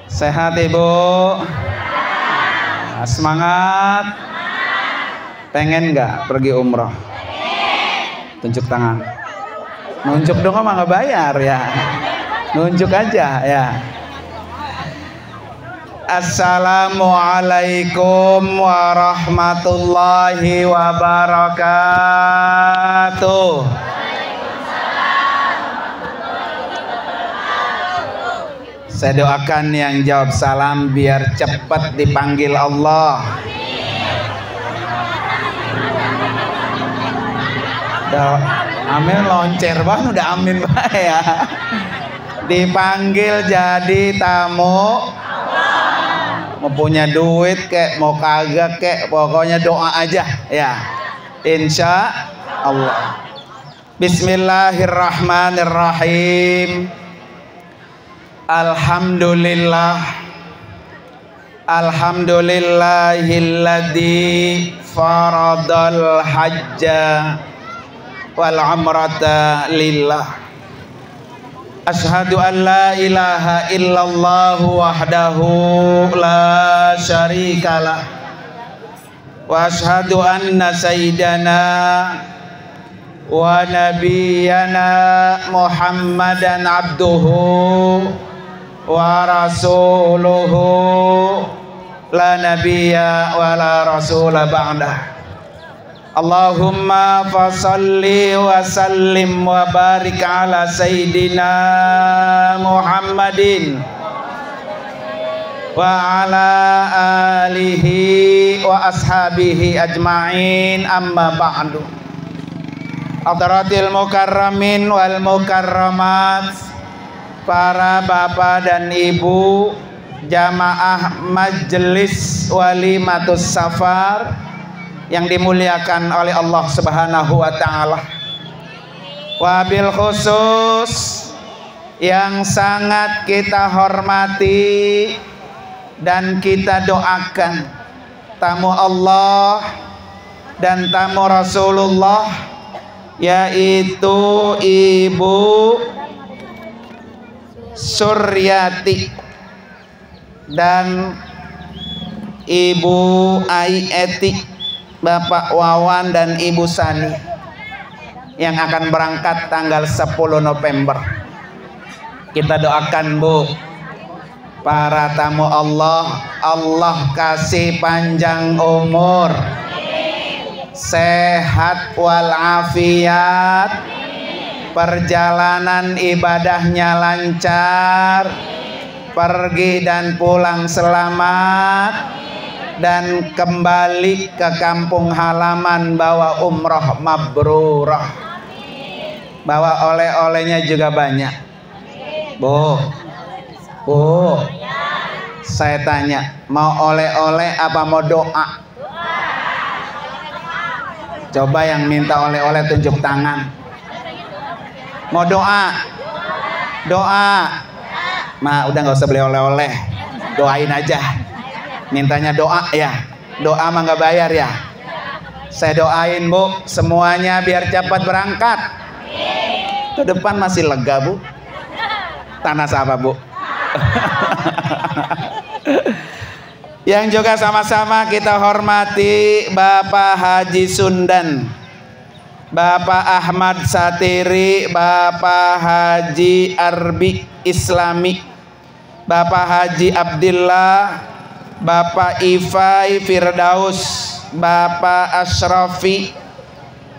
Sehat Ibu? Semangat? Pengen nggak pergi umroh? Tunjuk tangan. Nunjuk dong, mah nggak bayar ya. Nunjuk aja ya. Assalamualaikum warahmatullahi wabarakatuh. Saya doakan yang jawab salam biar cepat dipanggil Allah. Amin loncer banget, udah amin Pak ya. Dipanggil jadi tamu. Mau punya duit kek, mau kagak kek, pokoknya doa aja ya. Insya Allah. Bismillahirrahmanirrahim. Alhamdulillah. Alhamdulillahilladzi faradal hajja wal umrata lillah. Asyhadu an la ilaha illallah wahdahu la syarikalah. Wa asyhadu anna sayyidana wa nabiyyana Muhammadan abduhu wa rasuluhu la nabiyya wa la rasula ba'dah. Allahumma fasalli wa sallim wa barik ala sayyidina Muhammadin wa ala alihi wa ashabihi ajma'in, amma ba'du. Hadaratil mukarramin wal mukarramat, para bapak dan ibu jamaah majelis walimatus safar yang dimuliakan oleh Allah Subhanahu wa taala. Wabil khusus yang sangat kita hormati dan kita doakan tamu Allah dan tamu Rasulullah, yaitu Ibu Suryati dan Ibu Aieti, Bapak Wawan dan Ibu Sani yang akan berangkat tanggal 10 November. Kita doakan Bu, para tamu Allah, Allah kasih panjang umur, sehat walafiat, perjalanan ibadahnya lancar, pergi dan pulang selamat, dan kembali ke kampung halaman bawa umroh mabrurah, bawa oleh-olehnya juga banyak. Bu, saya tanya, mau oleh-oleh apa mau doa? Coba yang minta oleh-oleh tunjuk tangan. Mau doa? Doa. Udah nggak usah beli oleh-oleh, doain aja. Mintanya doa ya, doa mah nggak bayar ya. Saya doain Bu, semuanya biar cepat berangkat. Ke depan masih lega Bu. Tanah siapa Bu? Yang juga sama-sama kita hormati Bapak Haji Sundan, Bapak Ahmad Satiri, Bapak Haji Arbi Islami, Bapak Haji Abdillah, Bapak Ifai Firdaus, Bapak Ashrafi,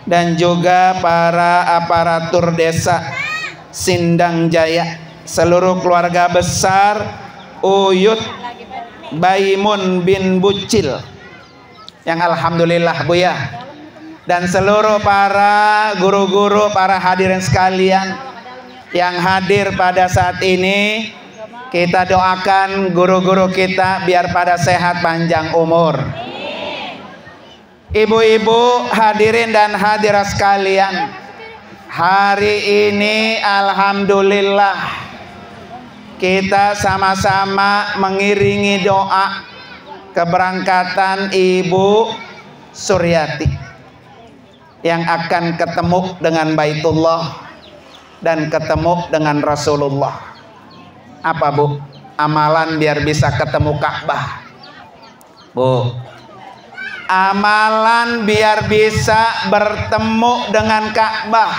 dan juga para aparatur desa Sindang Jaya, seluruh keluarga besar Uyut Baimun bin Bucil yang alhamdulillah Bu ya, dan seluruh para guru-guru, para hadirin sekalian yang hadir pada saat ini. Kita doakan guru-guru kita biar pada sehat panjang umur. Ibu-ibu hadirin dan hadirat sekalian, hari ini alhamdulillah kita sama-sama mengiringi doa keberangkatan Ibu Suryati yang akan ketemu dengan Baitullah dan ketemu dengan Rasulullah. Apa Bu? Amalan biar bisa ketemu Ka'bah. Bu, amalan biar bisa bertemu dengan Ka'bah.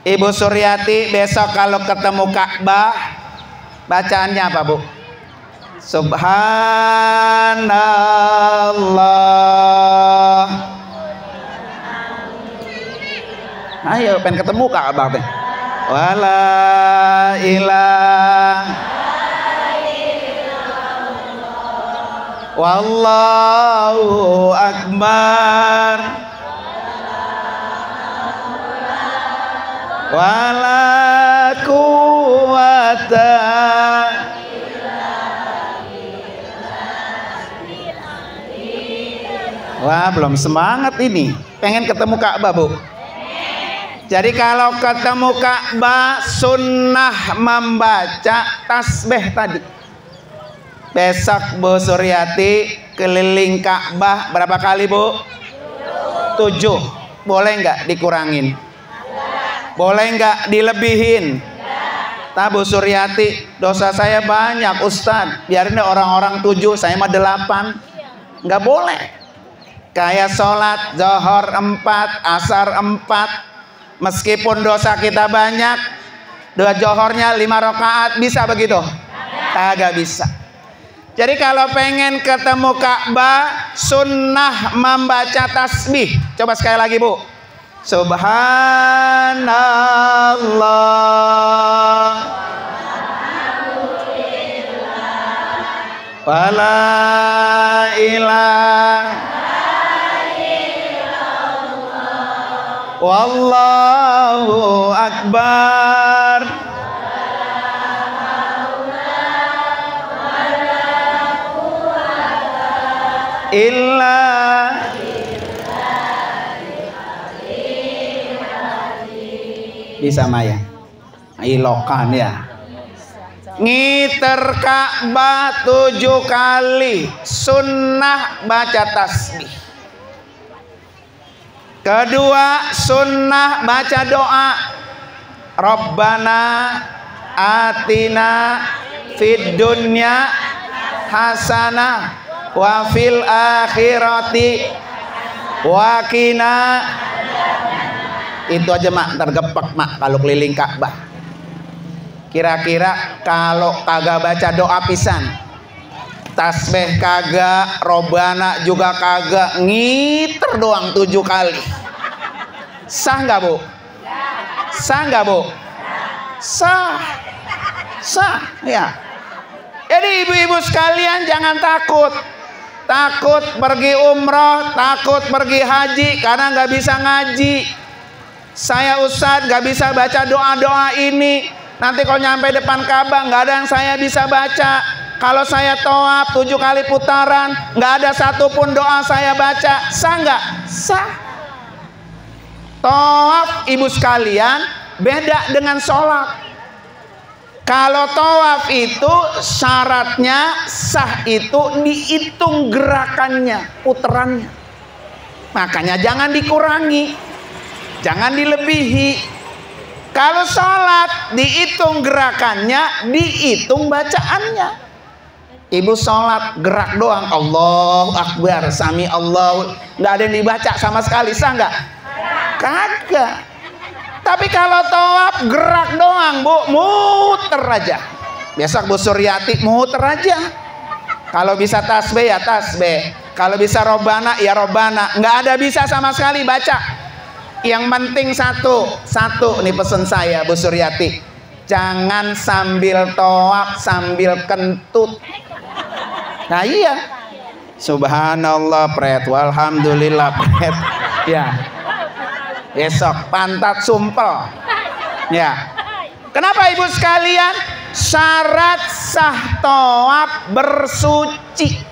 Ibu Suryati besok kalau ketemu Ka'bah, bacaannya apa Bu? Subhanallah. Ayo pengen ketemu Ka'bah teh. Wala ilaha wallahu akbar wala quwata. Wah, belum semangat ini. Pengen ketemu Ka'bah, Bu. Jadi kalau ketemu Ka'bah sunnah membaca tasbih tadi. Besok Bu Suryati keliling Ka'bah berapa kali, Bu? 7. Boleh nggak dikurangin? Boleh nggak dilebihin? Nah, Bu Suryati, dosa saya banyak Ustadz. Biarin orang-orang 7, saya mah 8. Nggak boleh. Kayak sholat zuhur 4, asar 4, meskipun dosa kita banyak, dua zuhurnya 5 rakaat, bisa begitu? Kagak bisa. Jadi kalau pengen ketemu Ka'bah, sunnah membaca tasbih. Coba sekali lagi, Bu. Subhanallah wala ilaha wallahu akbar illa. Bisa Maya ilokan ya. Ngiter Ka'bah 7 kali, sunnah baca tasbih. Kedua, sunnah baca doa. Rabbana atina fid dunya hasanah wa fil akhirati wa qina. Itu aja mak, tergepak mak kalau keliling Ka'bah. Kira-kira kalau kagak baca doa pisan, tasbih kagak, Robbana juga kagak, ngiter doang 7 kali, sah nggak Bu? Sah nggak Bu? Sah, sah ya. Jadi ibu-ibu sekalian jangan takut. Takut pergi umroh, takut pergi haji karena nggak bisa ngaji. Saya Ustadz nggak bisa baca doa-doa ini. Nanti kalau nyampe depan Ka'bah nggak ada yang saya bisa baca. Kalau saya tawaf 7 kali putaran, nggak ada satupun doa saya baca. Sah nggak? Sah. Tawaf ibu sekalian beda dengan sholat. Kalau tawaf itu syaratnya sah itu dihitung gerakannya, putarannya. Makanya jangan dikurangi, jangan dilebihi. Kalau sholat dihitung gerakannya, dihitung bacaannya. Ibu sholat gerak doang, Allahu Akbar, Sami Allah, nggak ada yang dibaca sama sekali, sah nggak? Kagak. Tapi kalau tawaf gerak doang, Bu, muter aja. Besok Bu Suryati muter aja. Kalau bisa tasbih ya tasbih, kalau bisa Robbana ya Robbana, nggak ada bisa sama sekali baca. Yang penting satu nih pesan saya Bu Suryati, jangan sambil tawaf sambil kentut. Nah iya, subhanallah pret, walhamdulillah pret, ya. Besok pantat sumpel, ya. Kenapa ibu sekalian? Syarat sah tawaf bersuci,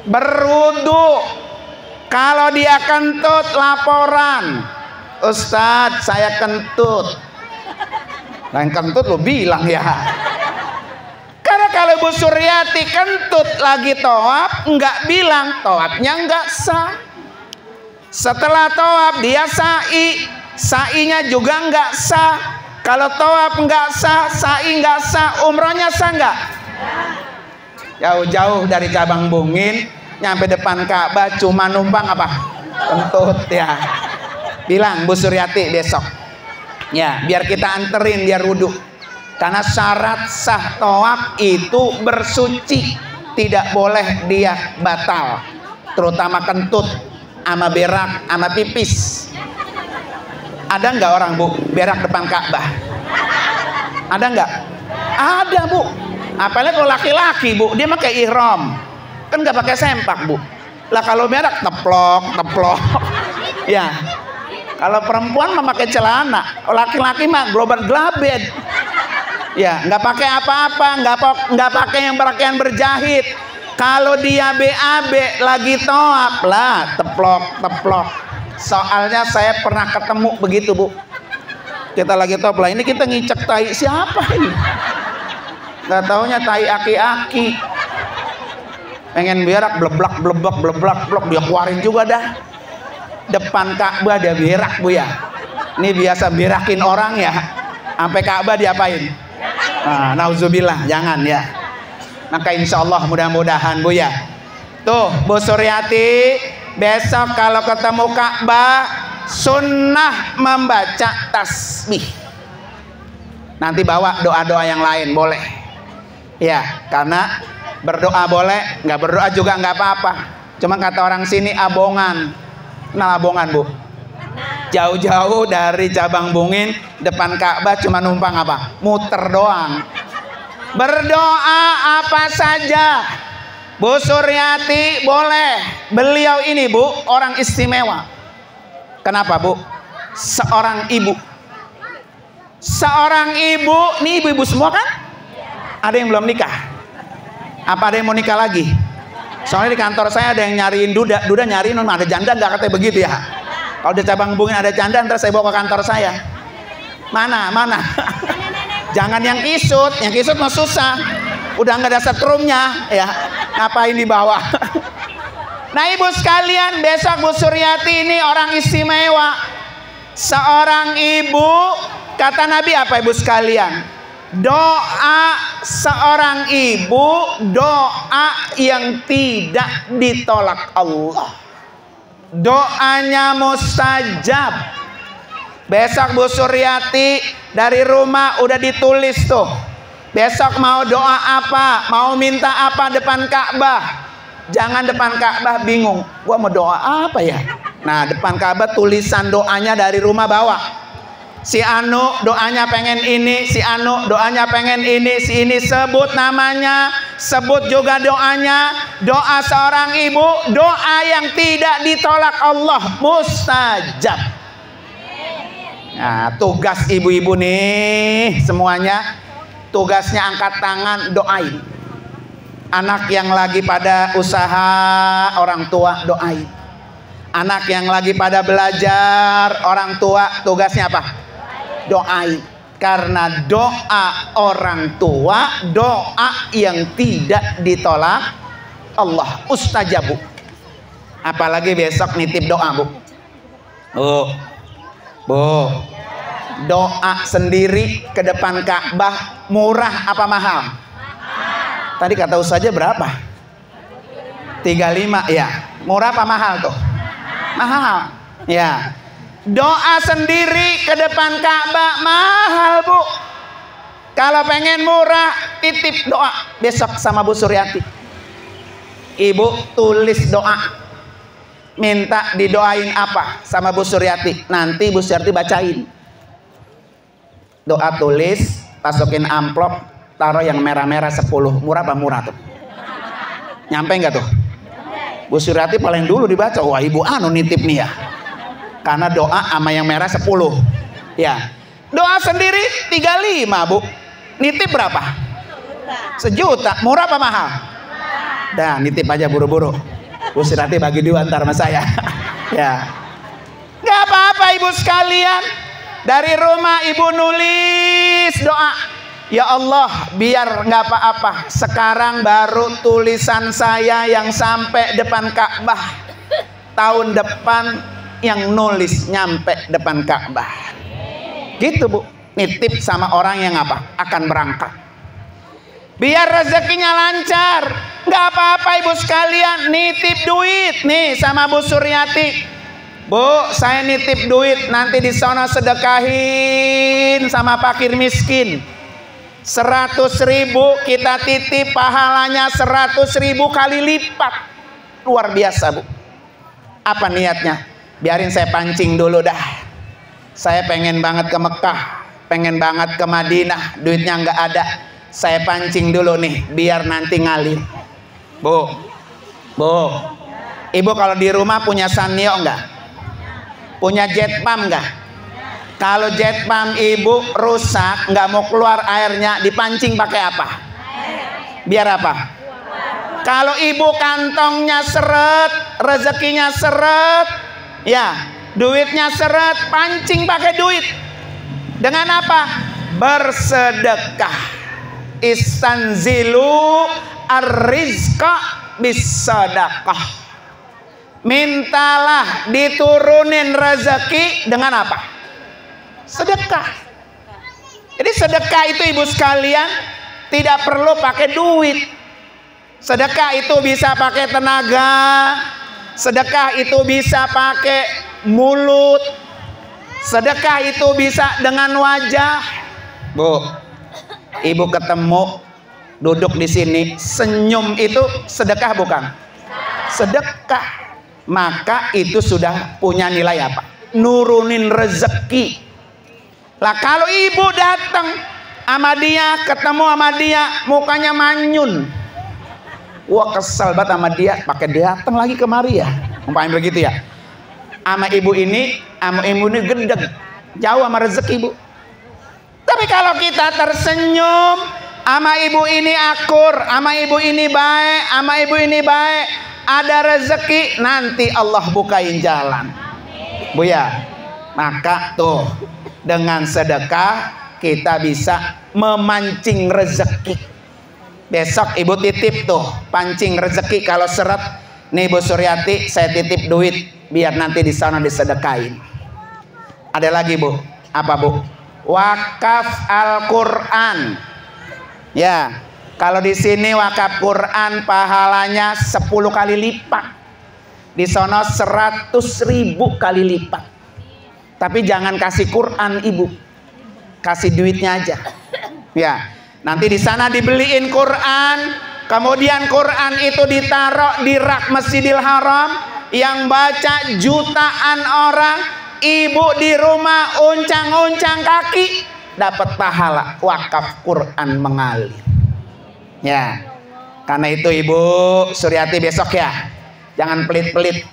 berwudu. Kalau dia kentut laporan, Ustadz saya kentut. Lain kentut lo bilang ya. Karena kalau Bu Suryati kentut lagi tawaf, nggak bilang, tawafnya nggak sah. Setelah tawaf dia sa'i, sa'inya juga nggak sah. Kalau tawaf nggak sah, sa'i nggak sah, umrohnya sah nggak? Jauh-jauh dari Cabang Bungin nyampe depan Ka'bah cuma numpang apa? Kentut ya. Bilang Bu Suryati besok. Ya, biar kita anterin dia wudhu. Karena syarat sah tawaf itu bersuci, tidak boleh dia batal. Terutama kentut, ama berak, ama pipis. Ada nggak orang Bu berak depan Ka'bah? Ada nggak? Ada Bu. Apalagi kalau laki-laki Bu, dia pakai ihram, kan nggak pakai sempak Bu. Lah kalau berak teplok, teplok. Ya. Kalau perempuan memakai celana, laki-laki mah global glabed. Ya, nggak pakai apa-apa, nggak pakai yang pakaian berjahit. Kalau dia BAB lagi tawaf lah, teplok, teplok. Soalnya saya pernah ketemu begitu Bu. Kita lagi tawaf lah, ini kita ngicek tai siapa ini? Nggak taunya tai aki-aki. Pengen berak, bleblak, bleblak, bleblak, blok, dia keluarin juga dah. Depan Ka'bah dia berak Bu ya. Ini biasa berakin orang ya. Sampai Ka'bah diapain? Nah, nauzubillah, jangan ya. Maka insya Allah mudah-mudahan Bu ya. Tuh Bu Suryati, besok kalau ketemu Ka'bah sunnah membaca tasbih. Nanti bawa doa-doa yang lain boleh. Ya, karena berdoa boleh, nggak berdoa juga nggak apa-apa. Cuma kata orang sini abongan. Nah, abongan Bu. Jauh-jauh dari Cabang Bungin depan Ka'bah cuma numpang apa? Muter doang. Berdoa apa saja Bu Suryati boleh. Beliau ini Bu orang istimewa. Kenapa Bu? Seorang ibu. Seorang ibu, nih ibu-ibu semua kan? Ada yang belum nikah? Apa ada yang mau nikah lagi? Soalnya di kantor saya ada yang nyariin duda, duda nyariin, ada janda nggak katanya begitu ya? Kalau di Cabang Bungin ada janda, ntar saya bawa ke kantor saya. Mana? Jangan yang kisut mah susah. Udah nggak ada setrumnya, ya ngapain dibawa? Nah ibu sekalian, besok Bu Suryati ini orang istimewa. Seorang ibu, kata Nabi apa ibu sekalian? Doa seorang ibu, doa yang tidak ditolak Allah. Doanya mustajab. Besok Bu Suryati dari rumah udah ditulis tuh. Besok mau doa apa, mau minta apa depan Ka'bah. Jangan depan Ka'bah bingung, gua mau doa apa ya? Nah, depan Ka'bah tulisan doanya dari rumah bawa. Si Anu doanya pengen ini, si Anu doanya pengen ini, si ini sebut namanya, sebut juga doanya. Doa seorang ibu, doa yang tidak ditolak Allah, mustajab. Nah, tugas ibu-ibu nih semuanya, tugasnya angkat tangan doain. Anak yang lagi pada usaha, orang tua doain. Anak yang lagi pada belajar, orang tua tugasnya apa? Doain. Karena doa orang tua, doa yang tidak ditolak Allah, mustajabu. Apalagi besok nitip doa Bu. Bu, doa sendiri ke depan Ka'bah murah apa mahal? Tadi kata Ustaznya berapa? 35 ya. Murah apa mahal tuh? Mahal. Ya. Doa sendiri ke depan Ka'bah mahal Bu. Kalau pengen murah titip doa besok sama Bu Suryati. Ibu tulis doa, minta didoain apa sama Bu Suryati. Nanti Bu Suryati bacain. Doa tulis, masukin amplop, taruh yang merah-merah 10. Murah apa murah tuh? Nyampe nggak tuh? Bu Suryati paling dulu dibaca. Wah ibu anu nitip nih ya. Karena doa sama yang merah 10. Ya. Doa sendiri 35 Bu. Nitip berapa? 1 juta. Murah apa mahal? Dah nitip aja buru-buru. Bu Suryati bagi 2 antar sama saya. Ya. Gak apa-apa ibu sekalian. Dari rumah ibu nulis doa. Ya Allah, biar nggak apa-apa. Sekarang baru tulisan saya yang sampai depan Ka'bah. Tahun depan yang nulis nyampe depan Ka'bah. Gitu Bu. nitip sama orang yang apa? Akan berangkat. Biar rezekinya lancar. Nggak apa-apa ibu sekalian, nitip duit nih sama Bu Suryati. Bu, saya nitip duit, nanti di sana sedekahin sama fakir miskin. 100.000 kita titip, pahalanya 100.000 kali lipat. Luar biasa Bu. Apa niatnya? Biarin saya pancing dulu dah. Saya pengen banget ke Mekah, pengen banget ke Madinah, duitnya nggak ada. Saya pancing dulu nih, biar nanti ngalir. Bu, ibu kalau di rumah punya Sanyo nggak? Punya jet pump nggak? Kalau jet pump ibu rusak, nggak mau keluar airnya, dipancing pakai apa? Biar apa? Kalau ibu kantongnya seret, rezekinya seret, ya, duitnya seret, pancing pakai duit. Dengan apa? Bersedekah. Istanzilu ar-rizqa bis-sadaqah. Mintalah diturunin rezeki dengan apa? Sedekah. Jadi sedekah itu ibu sekalian tidak perlu pakai duit. Sedekah itu bisa pakai tenaga. Sedekah itu bisa pakai mulut. Sedekah itu bisa dengan wajah. Bu, ibu ketemu duduk di sini, senyum itu sedekah bukan? Sedekah. Maka itu sudah punya nilai apa? Nurunin rezeki. Lah kalau ibu datang sama dia, ketemu sama dia, mukanya manyun. Wah, kesel banget sama dia, pakai datang lagi kemari ya. Umpamanya begitu ya. Sama ibu ini gendeg, jauh sama rezeki ibu. Tapi kalau kita tersenyum, sama ibu ini akur, sama ibu ini baik, sama ibu ini baik, ada rezeki, nanti Allah bukain jalan. Bu ya, maka tuh dengan sedekah kita bisa memancing rezeki. Besok ibu titip tuh pancing rezeki, kalau seret nih Bu Suryati, saya titip duit biar nanti di sana disedekain. Ada lagi Bu, apa Bu? Wakaf Al-Quran. Ya, kalau di sini wakaf Quran pahalanya 10 kali lipat. Di sana 100.000 kali lipat. Tapi jangan kasih Quran ibu, kasih duitnya aja. Ya, nanti di sana dibeliin Quran, kemudian Quran itu ditaruh di rak Masjidil Haram, yang baca jutaan orang. Ibu di rumah uncang-uncang kaki, dapat pahala wakaf Quran mengalir. Ya, karena itu Ibu Suryati besok ya, jangan pelit-pelit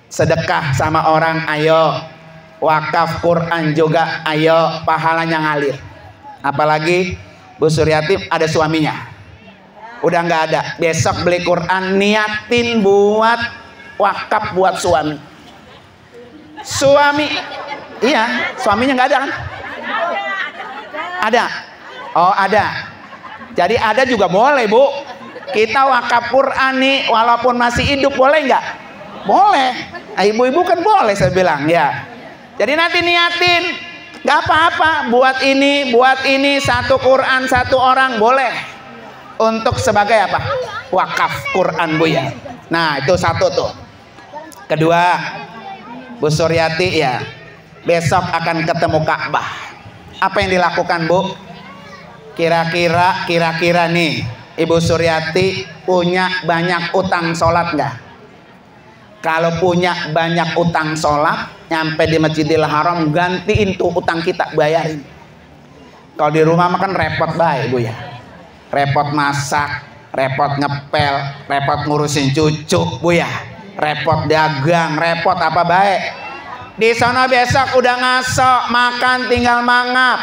sedekah sama orang, ayo wakaf Quran juga, ayo pahalanya ngalir. Apalagi Bu Suryati ada suaminya, udah nggak ada, besok beli Quran niatin buat wakaf buat suami. Suami, iya, suaminya nggak ada kan? Ada. Oh ada. Jadi ada juga boleh Bu. Kita wakaf Quran nih, walaupun masih hidup, boleh nggak? Boleh. Nah, ibu-ibu kan boleh saya bilang ya. Jadi nanti niatin, nggak apa-apa. Buat ini satu Quran satu orang boleh. Untuk sebagai apa? Wakaf Quran Bu ya. Nah itu satu tuh. Kedua, Bu Suryati ya, besok akan ketemu Ka'bah. Apa yang dilakukan Bu? Kira-kira nih, Ibu Suryati punya banyak utang sholat nggak? Kalau punya banyak utang sholat, nyampe di Masjidil Haram, gantiin tuh utang kita, bayarin. Kalau di rumah makan repot baik Bu ya. Repot masak, repot ngepel, repot ngurusin cucu Bu ya. Repot dagang, repot apa baik. Di sana besok udah ngaso, makan tinggal mangap.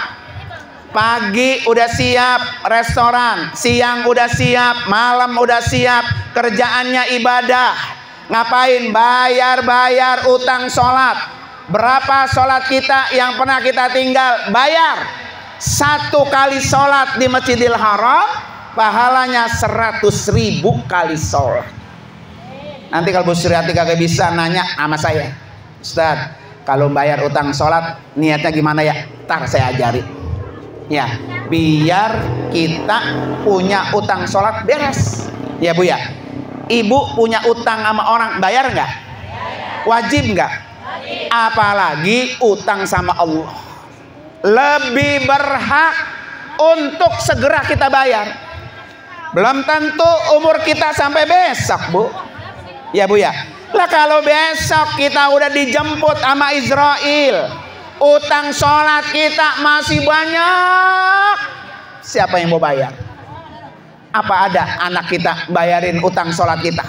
Pagi udah siap restoran, siang udah siap, malam udah siap, kerjaannya ibadah. Ngapain? Bayar utang sholat. Berapa sholat kita yang pernah kita tinggal? Bayar. 1 kali sholat di Masjidil Haram, pahalanya 100.000 kali sholat. Nanti kalau Bu Suryati kagak bisa, nanya sama saya, Ustaz, kalau bayar utang sholat niatnya gimana ya? Ntar saya ajari. Ya, biar kita punya utang sholat beres. Ya Bu ya. Ibu punya utang sama orang, bayar nggak? Wajib nggak? Apalagi utang sama Allah. Lebih berhak untuk segera kita bayar. Belum tentu umur kita sampai besok Bu. Ya Bu ya. Lah kalau besok kita udah dijemput sama Israel, utang sholat kita masih banyak, siapa yang mau bayar? Apa ada anak kita bayarin utang sholat kita?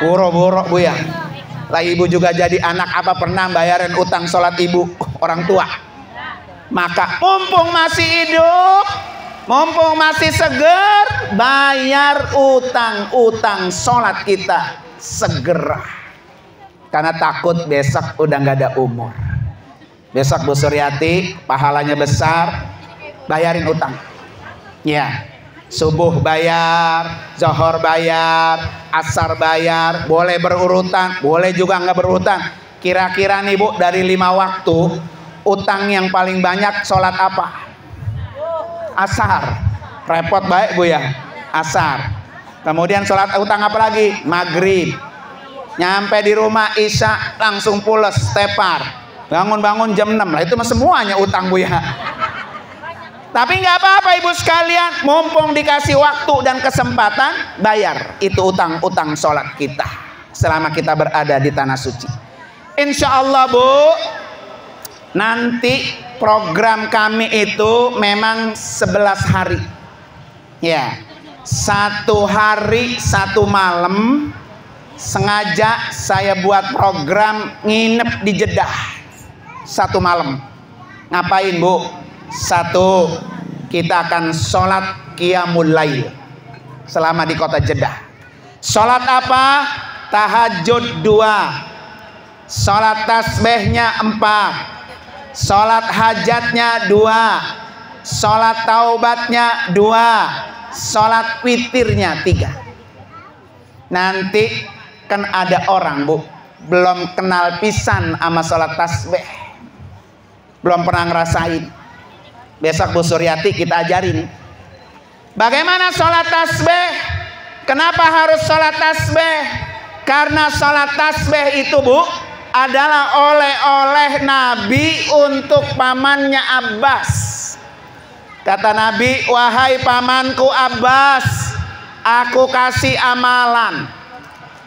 Boro-boro Bu ya. Lah ibu juga jadi anak, apa pernah bayarin utang sholat ibu orang tua? Maka mumpung masih hidup, mumpung masih seger, bayar utang-utang sholat kita segera. Karena takut besok udah nggak ada umur. Besok Bu Suryati pahalanya besar, bayarin utang. Ya, subuh bayar, zuhur bayar, asar bayar, boleh berurutan, boleh juga nggak berurutan. Kira-kira nih Bu, dari 5 waktu, utang yang paling banyak sholat apa? Asar. Repot baik Bu ya, asar. Kemudian sholat utang apa lagi? Maghrib. Nyampe di rumah isya langsung pules, tepar. Bangun-bangun jam 6 lah, itu mah semuanya utang Bu ya. Tapi nggak apa-apa Ibu sekalian, mumpung dikasih waktu dan kesempatan, bayar itu utang-utang sholat kita selama kita berada di tanah suci. Insya Allah Bu, nanti program kami itu memang 11 hari. Ya, 1 hari 1 malam sengaja saya buat program nginep di Jeddah 1 malam. Ngapain Bu? 1, kita akan sholat qiyamul lail selama di kota Jeddah. Sholat apa? Tahajud 2, sholat tasbihnya 4, sholat hajatnya 2, sholat taubatnya 2, sholat witirnya 3. Nanti kan ada orang Bu belum kenal pisan sama sholat tasbih, belum pernah ngerasain. Besok Bu Suryati kita ajarin bagaimana sholat tasbih. Kenapa harus sholat tasbih? Karena sholat tasbih itu Bu adalah oleh-oleh Nabi untuk pamannya Abbas. Kata Nabi, wahai pamanku Abbas, aku kasih amalan.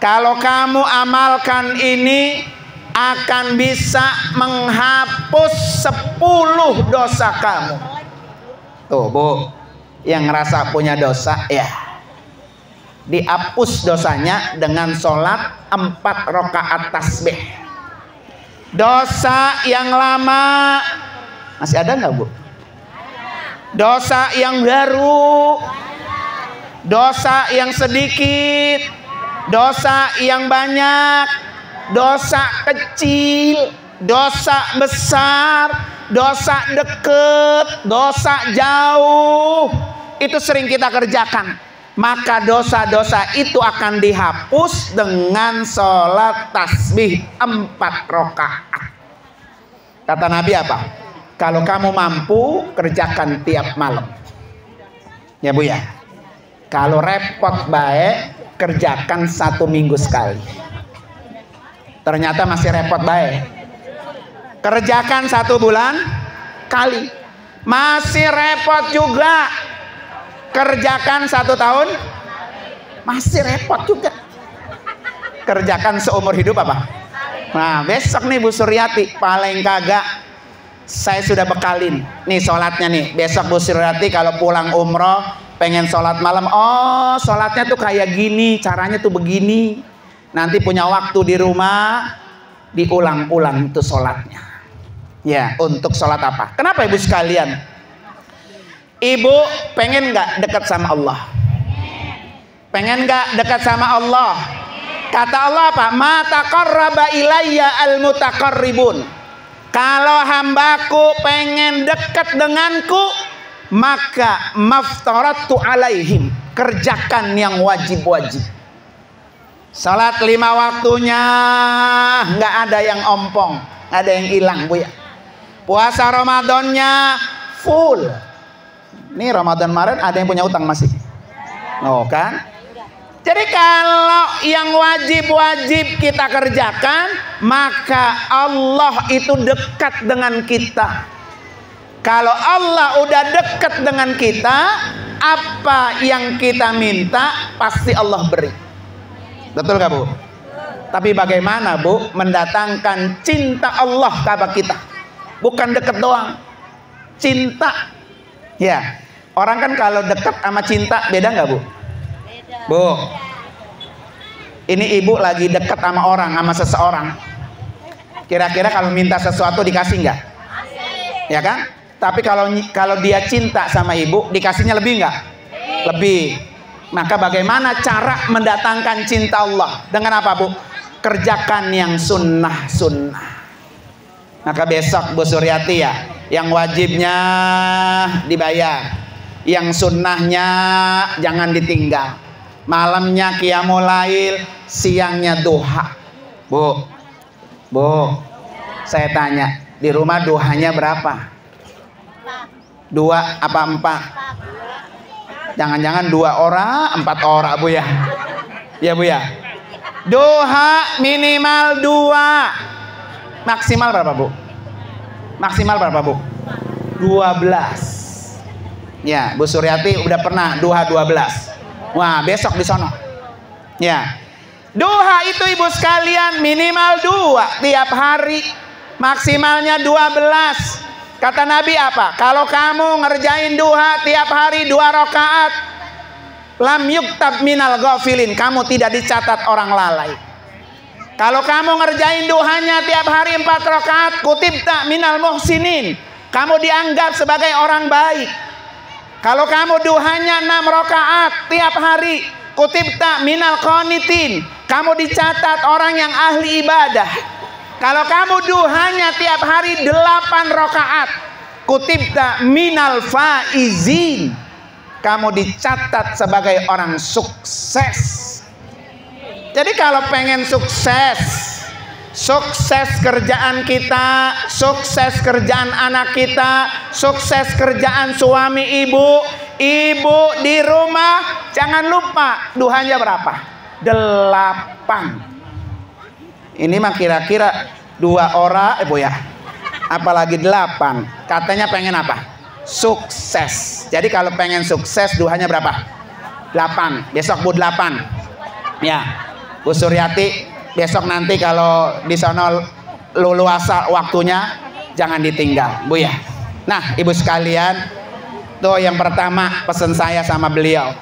Kalau kamu amalkan ini, akan bisa menghapus 10 dosa kamu. Tuh Bu, yang ngerasa punya dosa ya, dihapus dosanya dengan sholat 4 rakaat tasbih. Dosa yang lama masih ada nggak Bu? Dosa yang baru, dosa yang sedikit, dosa yang banyak, dosa kecil, dosa besar, dosa deket, dosa jauh, itu sering kita kerjakan. Maka dosa-dosa itu akan dihapus dengan sholat tasbih 4 rakaat. Kata Nabi apa? Kalau kamu mampu, kerjakan tiap malam. Ya Bu ya. Kalau repot baik, kerjakan 1 minggu sekali. Ternyata masih repot baik, kerjakan 1 bulan kali. Masih repot juga, kerjakan 1 tahun, masih repot juga. Kerjakan seumur hidup apa? Nah besok nih Bu Suryati, paling kagak saya sudah bekalin nih sholatnya nih. Besok Bu Suryati kalau pulang umroh pengen sholat malam, oh sholatnya tuh kayak gini, caranya tuh begini. Nanti punya waktu di rumah, diulang-ulang itu sholatnya. Ya, untuk sholat apa? Kenapa Ibu sekalian? Ibu pengen nggak dekat sama Allah? Pengen nggak dekat sama Allah? Kata Allah apa? Ma taqarraba ilayya al-mutaqarribun. Kalau hambaku pengen dekat denganku, maka maftaratu alaihim, kerjakan yang wajib-wajib. Salat 5 waktunya nggak ada yang ompong, nggak ada yang hilang Bu ya. Puasa Ramadannya full, Nih Ramadan kemarin ada yang punya utang masih. Oh kan? Jadi kalau yang wajib-wajib kita kerjakan, maka Allah itu dekat dengan kita. Kalau Allah udah dekat dengan kita, apa yang kita minta pasti Allah beri. Betul gak Bu? Tapi bagaimana Bu mendatangkan cinta Allah kepada kita? Bukan dekat doang, cinta. Ya, orang kan kalau dekat sama cinta beda nggak Bu? Bu, ini ibu lagi dekat sama orang, sama seseorang. Kira-kira kalau minta sesuatu dikasih nggak? Ya kan? Tapi kalau dia cinta sama ibu, dikasihnya lebih nggak? Lebih. Maka bagaimana cara mendatangkan cinta Allah? Dengan apa Bu? Kerjakan yang sunnah-sunnah. Maka besok Bu Suryati ya, yang wajibnya dibayar, yang sunnahnya jangan ditinggal. Malamnya qiyamul lail, siangnya duha. Bu, saya tanya, di rumah duhanya berapa? 2 apa 4? Jangan-jangan 2 orang, 4 orang Bu ya? Ya Bu ya? Duha minimal 2. Maksimal berapa Bu? Maksimal berapa Bu? 12. Ya, Bu Suryati udah pernah duha 12. Wah, besok di sono. Ya. Duha itu Ibu sekalian minimal 2 tiap hari. Maksimalnya 12. Kata Nabi apa? Kalau kamu ngerjain duha tiap hari 2 rakaat, lam yuktab minal ghafilin, kamu tidak dicatat orang lalai. Kalau kamu ngerjain duhanya tiap hari 4 rakaat, kutibta minal muhsinin, kamu dianggap sebagai orang baik. Kalau kamu duhanya 6 rakaat tiap hari, kutibta minal qanitin, kamu dicatat orang yang ahli ibadah. Kalau kamu duhanya tiap hari 8 rakaat, kutibta minal faizin, kamu dicatat sebagai orang sukses. Jadi kalau pengen sukses, sukses kerjaan kita, sukses kerjaan anak kita, sukses kerjaan suami ibu, ibu di rumah, jangan lupa duhanya berapa? 8. Ini mah kira-kira 2 orang Bu ya, apalagi 8. Katanya pengen apa? Sukses. Jadi kalau pengen sukses duhanya berapa? 8. Besok Bu 8. Ya, Bu Suryati besok nanti kalau di sana luasa waktunya jangan ditinggal Bu ya. Nah Ibu sekalian, tuh yang pertama pesan saya sama beliau.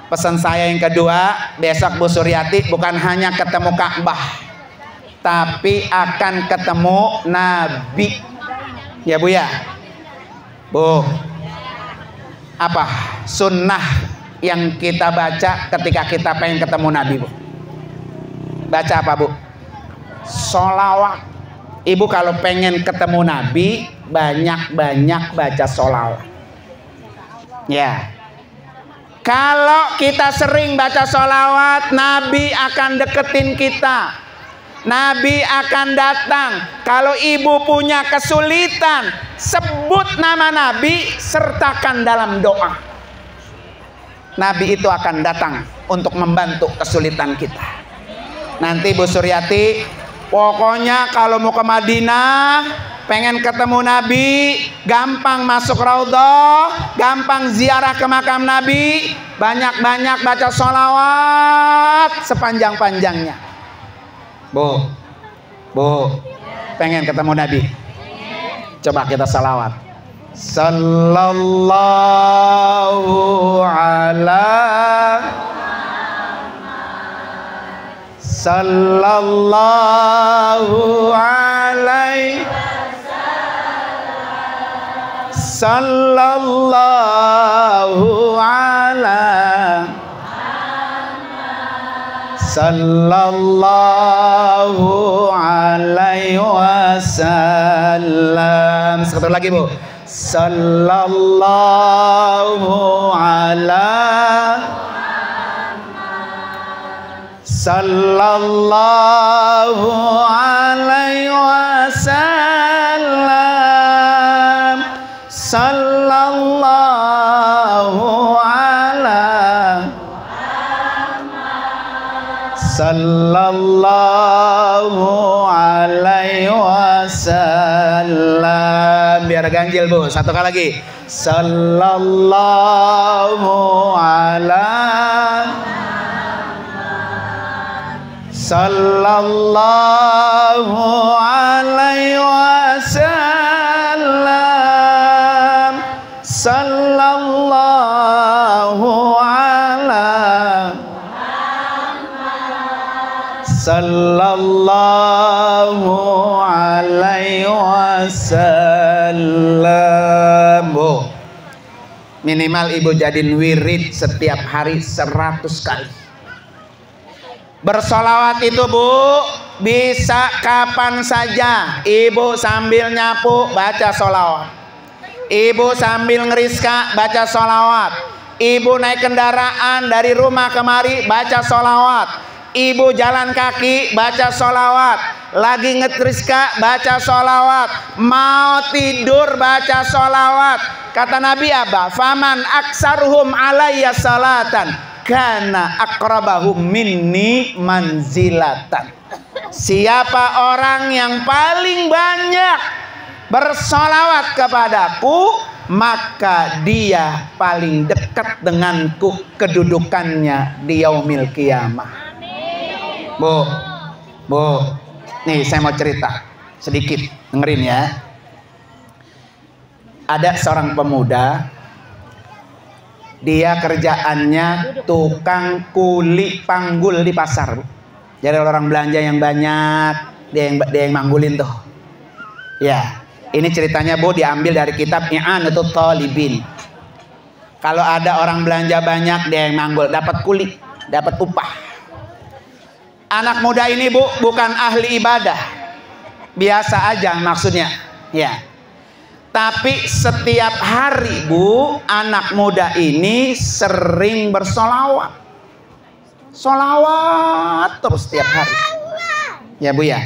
Pesan saya yang kedua, besok Bu Suryati bukan hanya ketemu Ka'bah, tapi akan ketemu Nabi. Ya Bu ya. Bu, apa sunnah yang kita baca ketika kita pengen ketemu Nabi Bu? Baca apa Bu? Sholawat. Ibu kalau pengen ketemu Nabi, banyak-banyak baca sholawat. Ya. Kalau kita sering baca sholawat, Nabi akan deketin kita. Nabi akan datang. Kalau ibu punya kesulitan, sebut nama Nabi, sertakan dalam doa. Nabi itu akan datang untuk membantu kesulitan kita. Nanti Bu Suryati, pokoknya kalau mau ke Madinah, pengen ketemu Nabi, gampang masuk Raudhah, gampang ziarah ke makam Nabi, banyak-banyak baca sholawat sepanjang-panjangnya. Bu, pengen ketemu Nabi? Coba kita salawat. Sallallahu ala Sallallahu alaihi Sallallahu ala Sallallahu alaihi wasallam. Satu lagi Bu. Sallallahu ala Sallallahu alaihi wasallam. Sallallahu sallallahu alaihi wasallam. Biar ganjil Bu, satu kali lagi. Sallallahu alaihi wasallam. Sallallahu alaihi wasallam. Bu, minimal ibu jadiin wirid setiap hari 100 kali. Bersolawat itu Bu bisa kapan saja. Ibu sambil nyapu baca solawat, ibu sambil ngeriska baca solawat, ibu naik kendaraan dari rumah kemari baca solawat, ibu jalan kaki baca solawat, lagi ngetriska baca solawat, mau tidur baca solawat. Kata Nabi apa? Faman aksaruhum alayya salatan kana akrabahum minni manzilatan. Siapa orang yang paling banyak bersolawat kepadaku, maka dia paling dekat denganku kedudukannya di yaumil qiyamah. Bu, nih saya mau cerita sedikit, dengerin ya. Ada seorang pemuda, dia kerjaannya tukang kuli panggul di pasar, Bu. Jadi orang belanja yang banyak, dia yang manggulin tuh. Ya, ini ceritanya Bu diambil dari kitab I'anatul Talibin. Kalau ada orang belanja banyak, dia yang manggul, dapat kuli, dapat upah. Anak muda ini Bu bukan ahli ibadah, biasa aja maksudnya. Ya. Tapi setiap hari Bu, anak muda ini sering bersolawat. Solawat terus setiap hari. Ya Bu ya.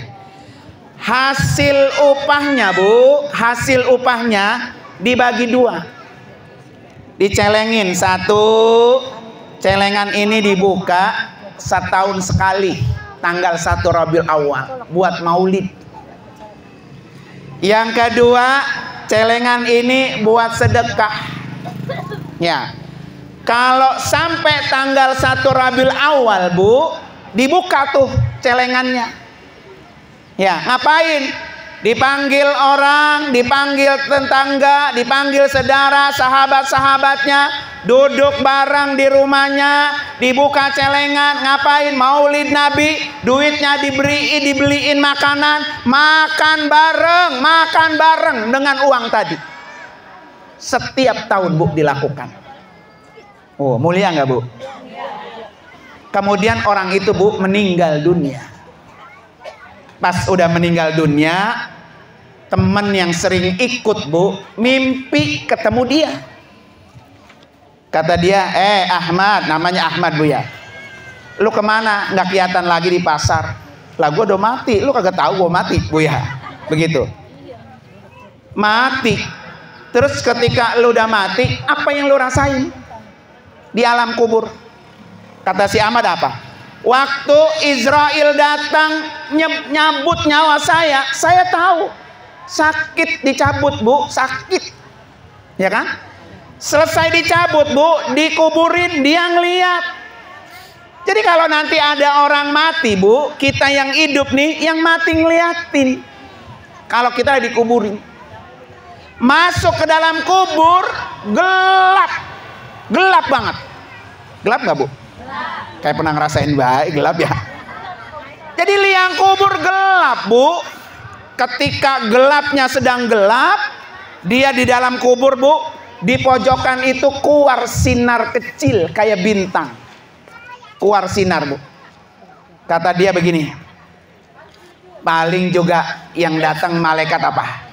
Hasil upahnya Bu, hasil upahnya dibagi 2. Dicelengin, satu celengan ini dibuka setahun sekali, tanggal 1 Rabiul Awal buat maulid. Yang kedua, celengan ini buat sedekah. Ya. Kalau sampai tanggal 1 Rabiul Awal Bu, dibuka tuh celengannya. Ya, ngapain? Dipanggil orang, dipanggil tetangga, dipanggil saudara, sahabat-sahabatnya, duduk bareng di rumahnya, dibuka celengan, ngapain? Maulid Nabi, duitnya dibeliin makanan, makan bareng dengan uang tadi. Setiap tahun Bu dilakukan. Oh, mulia nggak Bu? Kemudian orang itu Bu meninggal dunia. Pas udah meninggal dunia, teman yang sering ikut Bu mimpi ketemu dia. Kata dia, Ahmad, namanya Ahmad Bu ya, lu kemana? Nggak kelihatan lagi di pasar. Lah gue udah mati, lu kagak tahu gue mati Bu ya. Begitu. Mati. Terus ketika lu udah mati, apa yang lu rasain di alam kubur? Kata si Ahmad apa? Waktu Israel datang nyabut nyawa saya tahu sakit dicabut Bu, sakit, ya kan? Selesai dicabut Bu, dikuburin, dia ngeliat. Jadi kalau nanti ada orang mati Bu, kita yang hidup nih, yang mati ngeliatin. Kalau kita dikuburin, masuk ke dalam kubur, gelap banget. Gelap nggak Bu? Kayak pernah ngerasain baik gelap ya. Jadi liang kubur gelap Bu. Ketika gelapnya sedang gelap, dia di dalam kubur Bu, di pojokan itu keluar sinar kecil kayak bintang. Keluar sinar Bu. Kata dia begini, paling juga yang datang malaikat apa?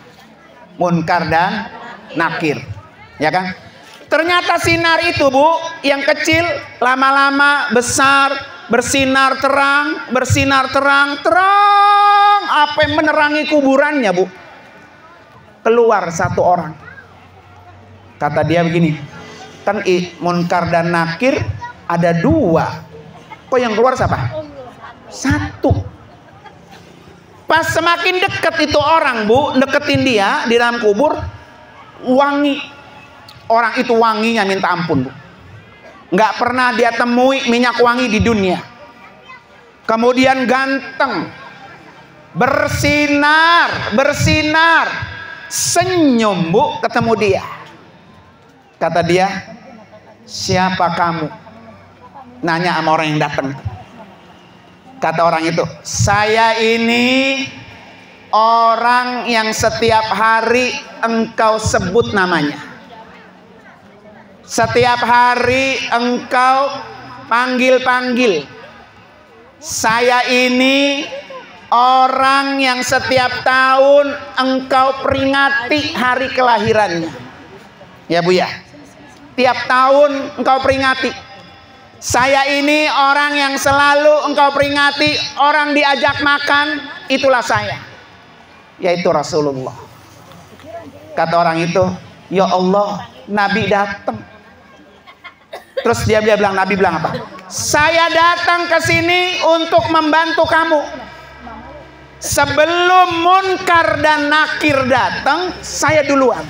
Munkar dan Nakir, ya kan? Ternyata sinar itu Bu, yang kecil lama-lama besar, bersinar terang, apa yang menerangi kuburannya Bu. Keluar satu orang. Kata dia begini, kan Munkar dan Nakir ada 2. Kok yang keluar siapa? Satu. Pas semakin dekat itu orang, Bu, deketin dia di dalam kubur, wangi. Orang itu wanginya minta ampun, Bu. Nggak pernah dia temui minyak wangi di dunia. Kemudian ganteng, bersinar, senyum, Bu, ketemu dia. Kata dia, siapa kamu? Nanya sama orang yang datang. Kata orang itu, saya ini orang yang setiap hari engkau sebut namanya. Setiap hari engkau panggil-panggil. Saya ini orang yang setiap tahun engkau peringati hari kelahirannya. Ya, Bu, ya. Tiap tahun engkau peringati. Saya ini orang yang selalu engkau peringati, orang diajak makan, itulah saya. Yaitu Rasulullah. Kata orang itu, ya Allah, Nabi datang. Terus dia bilang, Nabi bilang apa? Saya datang ke sini untuk membantu kamu. Sebelum Munkar dan Nakir datang, saya duluan.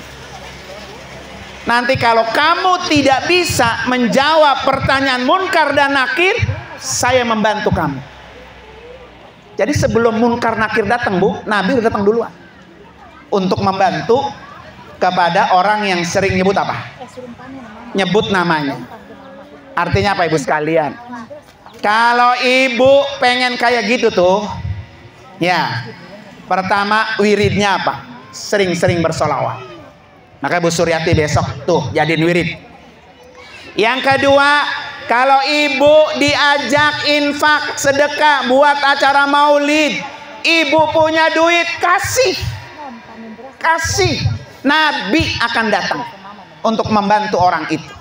Nanti kalau kamu tidak bisa menjawab pertanyaan Munkar dan Nakir, saya membantu kamu. Jadi sebelum Munkar Nakir datang, Bu, Nabi udah datang duluan untuk membantu kepada orang yang sering nyebut apa? Nyebut namanya. Artinya apa, Ibu sekalian? Kalau Ibu pengen kayak gitu tuh, ya, pertama wiridnya apa? Sering-sering bersolawat. Maka Bu Suryati besok tuh jadiin wirid. Yang kedua, kalau Ibu diajak infak, sedekah, buat acara maulid, Ibu punya duit, kasih. Nabi akan datang untuk membantu orang itu.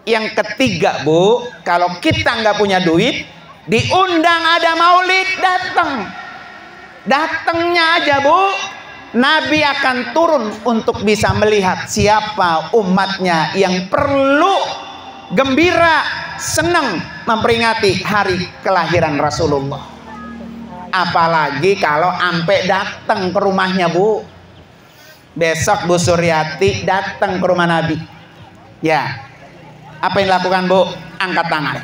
Yang ketiga, Bu, kalau kita nggak punya duit, diundang ada maulid, datangnya aja, Bu, Nabi akan turun untuk bisa melihat siapa umatnya yang perlu gembira, senang memperingati hari kelahiran Rasulullah. Apalagi kalau ampe datang ke rumahnya, Bu. Besok Bu Suryati datang ke rumah Nabi. Ya, apa yang dilakukan, Bu? Angkat tangan,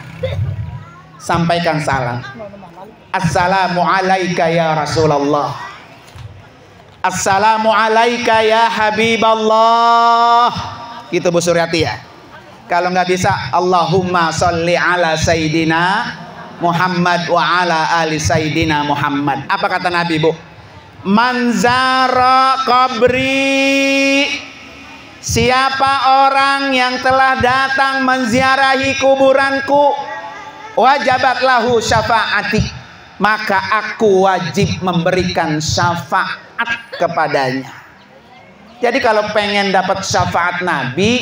sampaikan salam. Assalamualaikum ya Rasulullah. Assalamualaikum ya Habiballah. Gitu Bu Suryati ya. Kalau nggak bisa, Allahumma sholli ala Sayyidina Muhammad wa ala ali Sayyidina Muhammad. Apa kata Nabi, Bu? Manzara qabri, siapa orang yang telah datang menziarahi kuburanku, wajabat lahu syafaati, maka aku wajib memberikan syafaat kepadanya. Jadi kalau pengen dapat syafaat Nabi,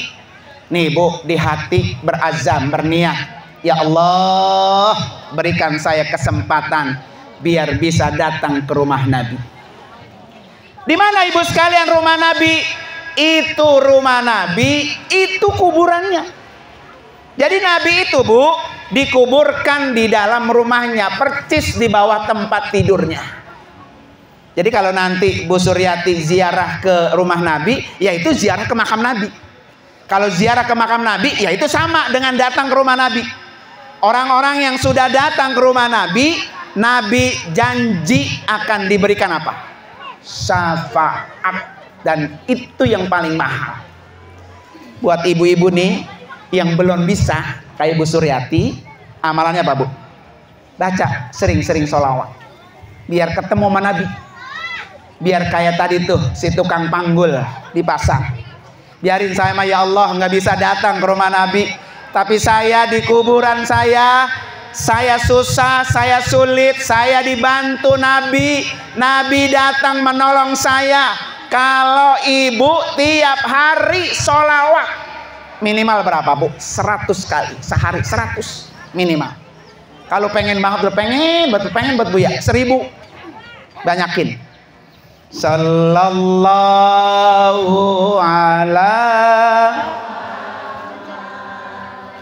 nih Bu, di hati berazam, berniat, ya Allah, berikan saya kesempatan biar bisa datang ke rumah Nabi. Di mana, Ibu sekalian, rumah Nabi? Itu rumah Nabi, itu kuburannya. Jadi Nabi itu, Bu, dikuburkan di dalam rumahnya, percis di bawah tempat tidurnya. Jadi kalau nanti Bu Suryati ziarah ke rumah Nabi, yaitu ziarah ke makam Nabi. Kalau ziarah ke makam Nabi, yaitu sama dengan datang ke rumah Nabi. Orang-orang yang sudah datang ke rumah Nabi, Nabi janji akan diberikan apa? Syafaat. Dan itu yang paling mahal. Buat ibu-ibu nih yang belum bisa kayak Bu Suryati, amalannya apa, Bu? Baca sering-sering sholawat, biar ketemu sama Nabi. Biar kayak tadi tuh si tukang panggul di pasar. Biarin saya mah, ya Allah, nggak bisa datang ke rumah Nabi, tapi saya di kuburan saya susah, saya sulit, saya dibantu Nabi. Nabi datang menolong saya. Kalau ibu tiap hari sholawat minimal berapa, Bu? 100 kali sehari, 100 minimal. Kalau pengen banget, pengen buat Bu ya, 1000 banyakin. Sallallahu ala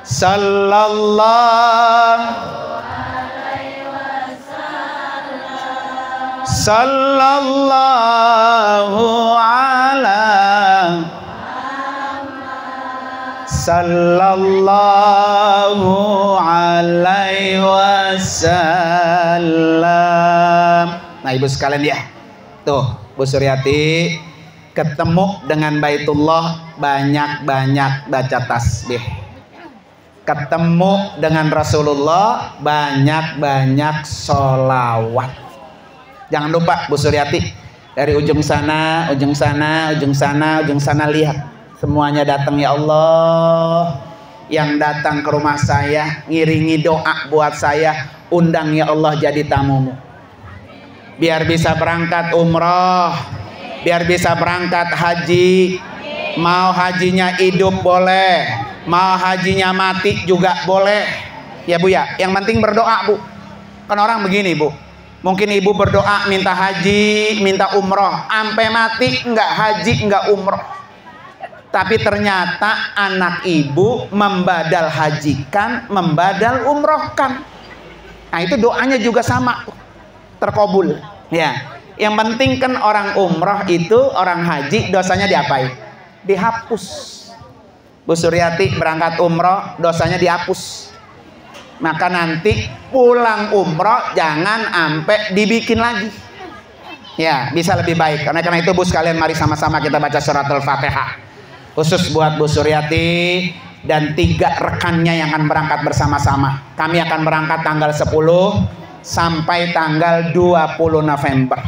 sallallahu alaihi sallallahu ala sallallahu alaihi wasallam. Nah ibu sekalian ya, tuh Bu Suryati ketemu dengan Baitullah, banyak-banyak baca tasbih. Ketemu dengan Rasulullah, banyak-banyak sholawat. Jangan lupa Bu Suryati, dari ujung sana, ujung sana, ujung sana, ujung sana, lihat semuanya datang. Ya Allah, yang datang ke rumah saya ngiringi doa buat saya, undang ya Allah jadi tamumu, biar bisa berangkat umroh, biar bisa berangkat haji. Mau hajinya hidup boleh, mau hajinya mati juga boleh ya Bu ya. Yang penting berdoa Bu. Kan orang begini Bu, mungkin ibu berdoa minta haji, minta umroh, sampai mati enggak haji enggak umroh, tapi ternyata anak ibu membadal hajikan, membadal umrohkan. Nah itu doanya juga sama terkabul ya. Yang penting kan orang umroh itu, orang haji dosanya diapain? Dihapus. Bu Suryati berangkat umroh, dosanya dihapus. Maka nanti pulang umroh jangan sampai dibikin lagi ya, bisa lebih baik. Karena itu Bu sekalian, mari sama-sama kita baca suratul Fatihah khusus buat Bu Suryati dan 3 rekannya yang akan berangkat bersama-sama. Kami akan berangkat tanggal 10 sampai tanggal 20 November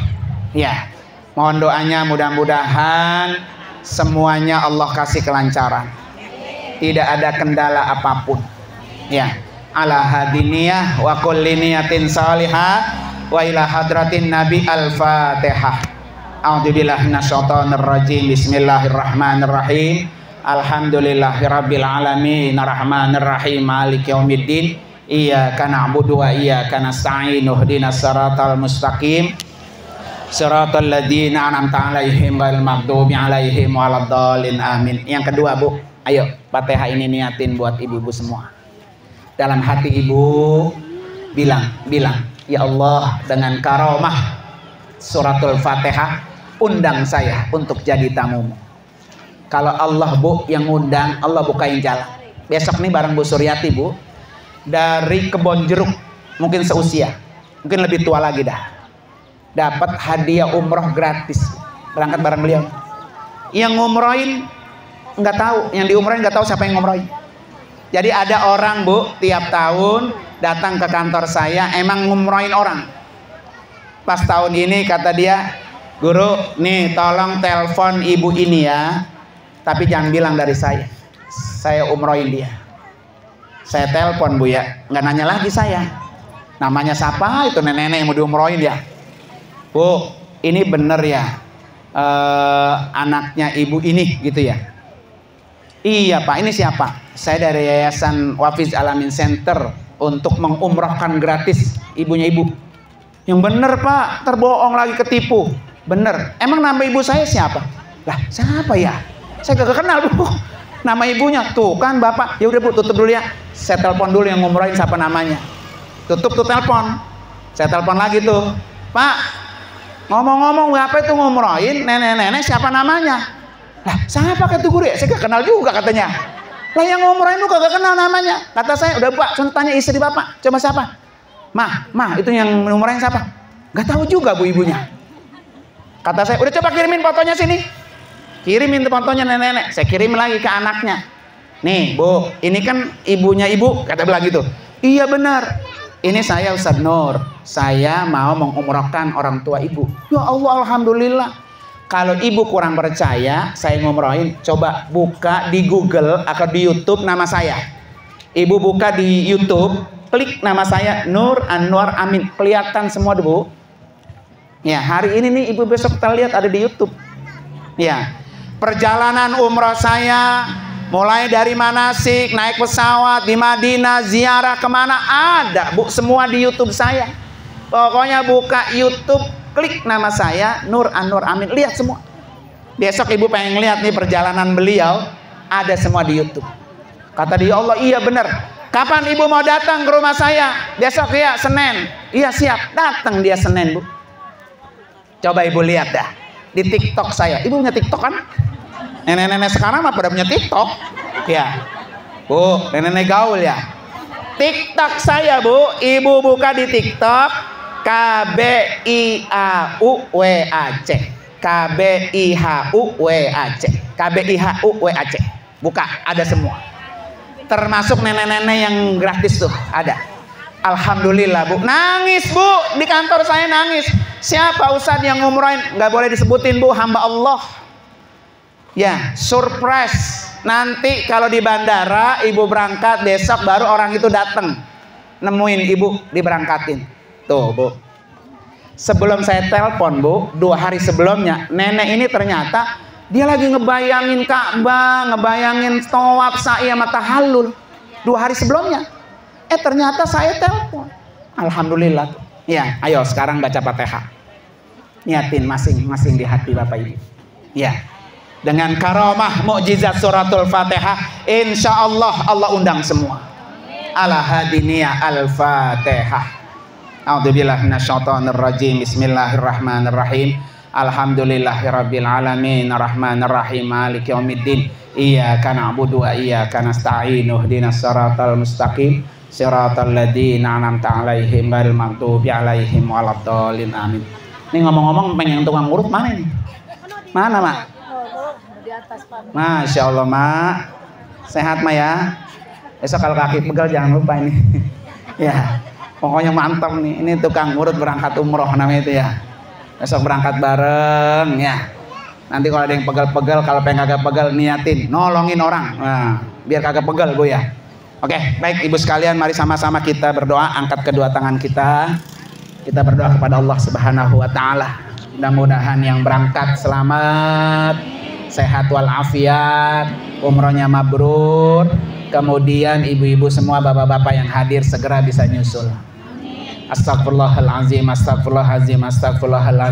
ya. Mohon doanya, mudah-mudahan semuanya Allah kasih kelancaran, tidak ada kendala apapun ya. Ala hadiniyah wa kulli niyatin salihah wa ila hadratin nabi. Al-Fatihah. A'udzubillahi minasyaitonir rajim. Bismillahirrahmanirrahim. Alhamdulillahirabbil alamin arrahmanir rahim maliki yaumiddin. Iyyaka na'budu wa iyyaka nasta'in. Ihdinas siratal mustaqim. Siratal ladzina an'amta 'alaihim ghairil maghdubi alaihim waladdallin. Amin. Yang kedua Bu, ayo Fatihah ini niatin buat ibu-ibu semua. Dalam hati ibu bilang, ya Allah, dengan karomah suratul Fatihah, undang saya untuk jadi tamumu. Kalau Allah Bu yang undang, Allah bukain jalan. Besok nih bareng Bu Suryati Bu, dari Kebon Jeruk, mungkin seusia, mungkin lebih tua lagi dah, dapat hadiah umroh gratis, berangkat bareng beliau. Yang ngumrohin nggak tahu, yang diumrohin nggak tahu siapa yang ngumrohin. Jadi ada orang Bu tiap tahun datang ke kantor saya, emang ngumrohin orang. Pas tahun ini kata dia, guru nih tolong telepon ibu ini ya, tapi jangan bilang dari saya umrohin dia. Saya telepon Bu ya, nggak nanya lagi saya, namanya siapa itu, nenek-nenek yang mau diumrohin ya. Bu, ini bener ya anaknya ibu ini gitu ya? Iya Pak, ini siapa? Saya dari Yayasan Wafiz Alamin Center untuk mengumrohkan gratis ibunya ibu. Yang bener Pak, terbohong lagi, ketipu. Bener, emang nama ibu saya siapa? Lah siapa ya? Saya gak kenal Bu nama ibunya. Tuh kan Bapak, ya udah Bu tutup dulu ya, saya telepon dulu yang ngumrohin siapa namanya. Tutup tuh telepon. Saya telepon lagi tuh, Pak, ngomong-ngomong apa itu ngumrohin nenek-nenek siapa namanya? Lah siapa kata guru ya? Saya gak kenal juga katanya. Lah yang ngumrohin lu kagak kenal namanya. Kata saya, udah Pak, tanya istri Bapak, coba siapa? Mah itu yang ngumrohin siapa? Gak tahu juga Bu ibunya. Kata saya, udah coba kirimin fotonya sini. Kirimin fotonya nenek-nenek. Saya kirim lagi ke anaknya. Nih Bu, ini kan ibunya ibu, kata bilang gitu. Iya benar. Ini saya Ustadz Nur, saya mau mengumrohkan orang tua ibu. Ya Allah, alhamdulillah. Kalau ibu kurang percaya saya ngumrohin, coba buka di Google atau di YouTube nama saya. Ibu buka di YouTube, klik nama saya Nur Anwar Amin, kelihatan semua Bu. Ya, hari ini nih ibu, besok kita lihat ada di YouTube. Ya, perjalanan umroh saya mulai dari manasik, naik pesawat di Madinah, ziarah kemana ada Bu, semua di YouTube saya. Pokoknya buka YouTube, klik nama saya Nur Anwar Amin, lihat semua. Besok ibu pengen lihat nih perjalanan beliau, ada semua di YouTube. Kata dia, Allah iya bener. Kapan ibu mau datang ke rumah saya? Besok ya, Senin. Iya siap. Datang dia Senin Bu. Coba ibu lihat dah di TikTok saya. Ibu punya TikTok kan? Nenek-nenek sekarang mah pada punya TikTok. Ya. Bu, nenek-nenek gaul ya. TikTok saya, Bu. Ibu buka di TikTok KBIHUWAC. KBIHUWAC. KBIHUWAC. Buka, ada semua. Termasuk nenek-nenek yang gratis tuh, ada. Alhamdulillah, Bu. Nangis, Bu. Di kantor saya nangis. Siapa ustadz yang ngumrohin? Nggak boleh disebutin, Bu. Hamba Allah. Ya, surprise. Nanti kalau di bandara ibu berangkat, besok baru orang itu datang nemuin ibu diberangkatin. Tuh, Bu. Sebelum saya telepon, Bu, 2 hari sebelumnya, nenek ini ternyata dia lagi ngebayangin Ka'bah, ngebayangin tawaf, sa'i sama tahallul. 2 hari sebelumnya. Ternyata saya telepon. Alhamdulillah. Ya, ayo sekarang baca Fatihah. Niatin masing-masing di hati Bapak Ibu. Ya. Dengan karamah mukjizat suratul Fatihah, insya Allah Allah undang semua. Ala hadiniya al-Fatihah. A'udzubillahi minasyaitonir rajim. Bismillahirrahmanirrahim. Alhamdulillahirabbil alamin arrahmanir rahim maliki yaumiddin. Iyyaka na'budu wa iyyaka nasta'in. Ihdinas siratal mustaqim. Siratal ladzina an'amta 'alaihim ghairil maghdubi 'alaihim waladdallin. Amin. Ini ngomong-ngomong pengen tukang urut mana ini? Mana, Mak? Masya Allah, Mak. Sehat, Mak ya? Besok kalau kaki pegel jangan lupa ini. Ya, pokoknya mantap nih. Ini tukang urut berangkat umroh namanya itu ya. Besok berangkat bareng ya. Nanti kalau ada yang pegel-pegel, kalau pengen kagak pegel, niatin nolongin orang. Nah, biar kagak pegel, Bu ya. Oke, baik Ibu sekalian, mari sama-sama kita berdoa. Angkat kedua tangan kita. Kita berdoa kepada Allah Subhanahu wa taala. Mudah-mudahan yang berangkat selamat, sehat walafiat, umrohnya mabrur. Kemudian ibu-ibu semua, bapak-bapak yang hadir segera bisa nyusul. Astagfirullahalazim, astagfirullahalazim, astagfirullahalazim.